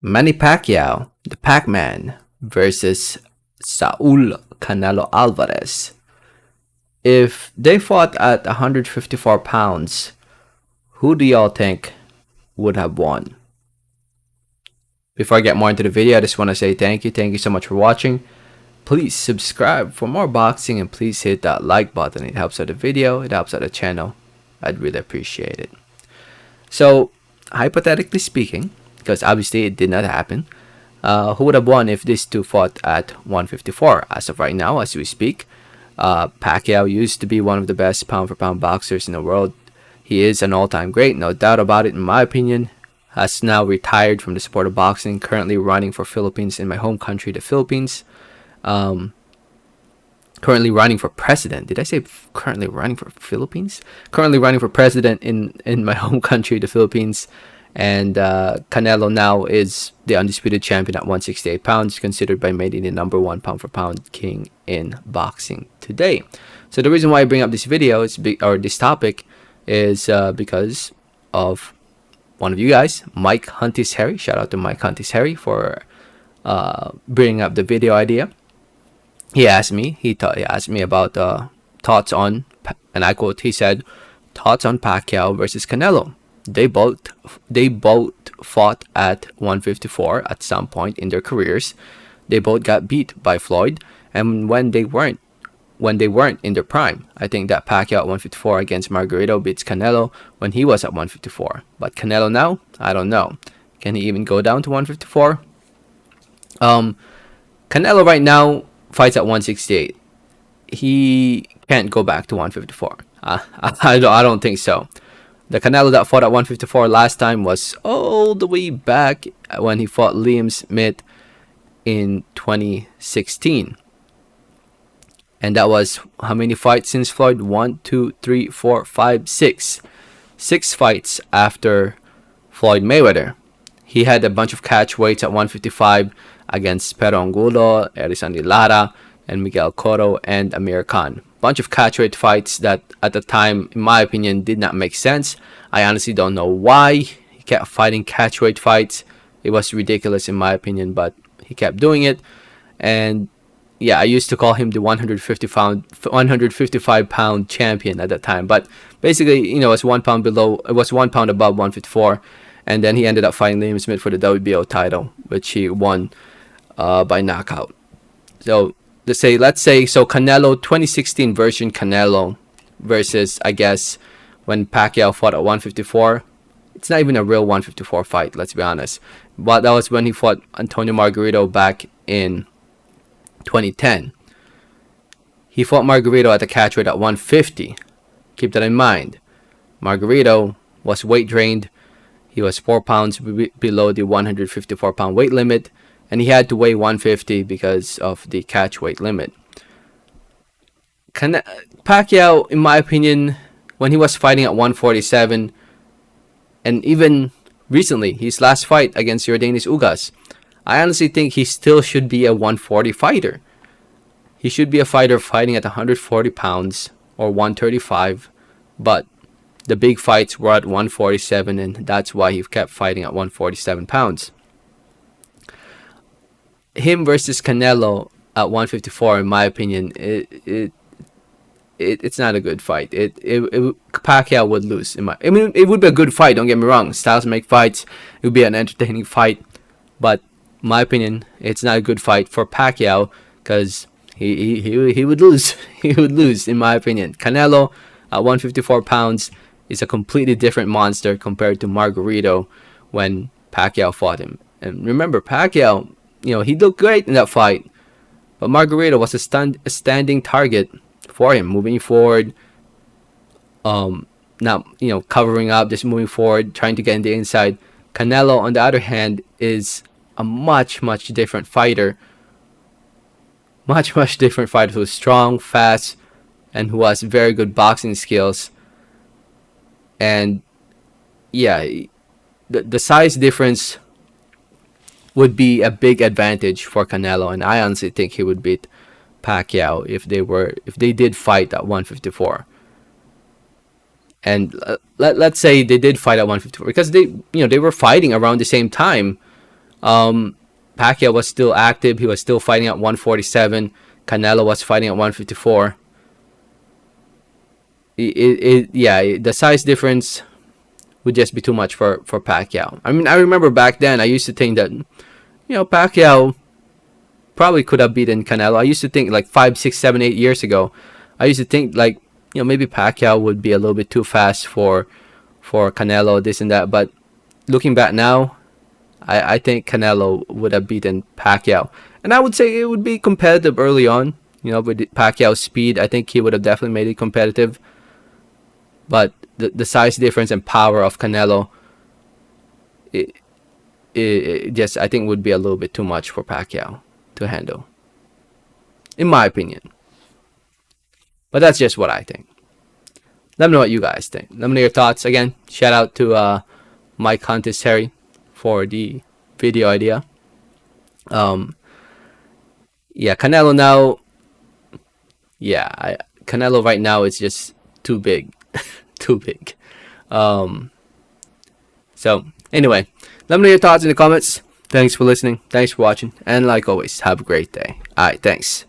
Manny Pacquiao, the Pac-Man, versus Saul Canelo Alvarez. If they fought at 154 pounds, who do y'all think would have won? Before I get more into the video, I just want to say thank you. Thank you so much for watching. Please subscribe for more boxing and please hit that like button. It helps out the video. It helps out the channel. I'd really appreciate it. So, hypothetically speaking, because obviously it did not happen, who would have won if these two fought at 154? As of right now, as we speak, Pacquiao used to be one of the best pound-for-pound boxers in the world. He is an all-time great, no doubt about it in my opinion. Has now retired from the sport of boxing, currently running for Philippines in my home country, the Philippines. Currently running for president. Did I say currently running for Philippines? Currently running for president in my home country, the Philippines. And Canelo now is the undisputed champion at 168 pounds, considered by many the #1 pound-for-pound king in boxing today. So the reason why I bring up this video is this topic is because of one of you guys, Mike Huntis Harry. Shout out to Mike Huntis Harry for bringing up the video idea. He asked me about thoughts on, and I quote, he said, thoughts on Pacquiao versus Canelo. They both fought at 154 at some point in their careers. They both got beat by Floyd, and when they weren't in their prime. I think that Pacquiao at 154 against Margarito beats Canelo when he was at 154. But Canelo now, I don't know. Can he even go down to 154? Canelo right now fights at 168. He can't go back to 154. I don't think so. The Canelo that fought at 154 last time was all the way back when he fought Liam Smith in 2016. And that was how many fights since Floyd? 1, 2, 3, 4, 5, 6. 6 fights after Floyd Mayweather. He had a bunch of catch weights at 155 against Pero Angulo, Erisandi Lara, and Miguel Cotto, and Amir Khan. Bunch of catchweight fights that at the time, in my opinion, did not make sense. I honestly don't know why he kept fighting catchweight fights. It was ridiculous in my opinion, but he kept doing it. And yeah, I used to call him the 155 pound champion at that time. But basically, you know, it was 1 pound above 154. And then he ended up fighting Liam Smith for the WBO title, which he won by knockout. So let's say Canelo 2016 version Canelo versus, I guess, when Pacquiao fought at 154. It's not even a real 154 fight, let's be honest. But that was when he fought Antonio Margarito back in 2010. He fought Margarito at the catch weight at 150. Keep that in mind. Margarito was weight drained. He was 4 pounds below the 154 pound weight limit, and he had to weigh 150 because of the catch weight limit. Pacquiao, in my opinion, when he was fighting at 147, and even recently, his last fight against Yordenis Ugas, I honestly think he still should be a 140 fighter. He should be a fighter fighting at 140 pounds or 135, but the big fights were at 147, and that's why he kept fighting at 147 pounds. Him versus Canelo at 154, in my opinion, it's not a good fight. Pacquiao would lose. I mean, it would be a good fight. Don't get me wrong. Styles make fights. It would be an entertaining fight, but in my opinion, it's not a good fight for Pacquiao because he would lose. He would lose, in my opinion. Canelo at 154 pounds is a completely different monster compared to Margarito when Pacquiao fought him. And remember, Pacquiao, you know, he looked great in that fight, but Margarito was a standing target for him, moving forward, not, you know, covering up, just moving forward, trying to get in the inside. Canelo, on the other hand, is a much different fighter. Much different fighter who's strong, fast, and who has very good boxing skills. And yeah, the size difference would be a big advantage for Canelo, and I honestly think he would beat Pacquiao if they did fight at 154. And let's say they did fight at 154 because they were fighting around the same time Pacquiao was still active. He was still fighting at 147. Canelo was fighting at 154. Yeah, the size difference would just be too much for Pacquiao. I mean, I remember back then I used to think that Pacquiao probably could have beaten Canelo. I used to think like 5, 6, 7, 8 years ago. I used to think like maybe Pacquiao would be a little bit too fast for Canelo, this and that. But looking back now, I think Canelo would have beaten Pacquiao, and I would say it would be competitive early on. With Pacquiao's speed, I think he would have definitely made it competitive. But the size difference and power of Canelo, it just I think would be a little bit too much for Pacquiao to handle, in my opinion. But that's just what I think. Let me know what you guys think. Let me know your thoughts. Again, shout out to Mike Huntis Terry for the video idea. Um, yeah, Canelo now. Yeah, Canelo right now is just too big, too big. Um, so anyway, let me know your thoughts in the comments. Thanks for listening. Thanks for watching, and like always, have a great day. All right, thanks.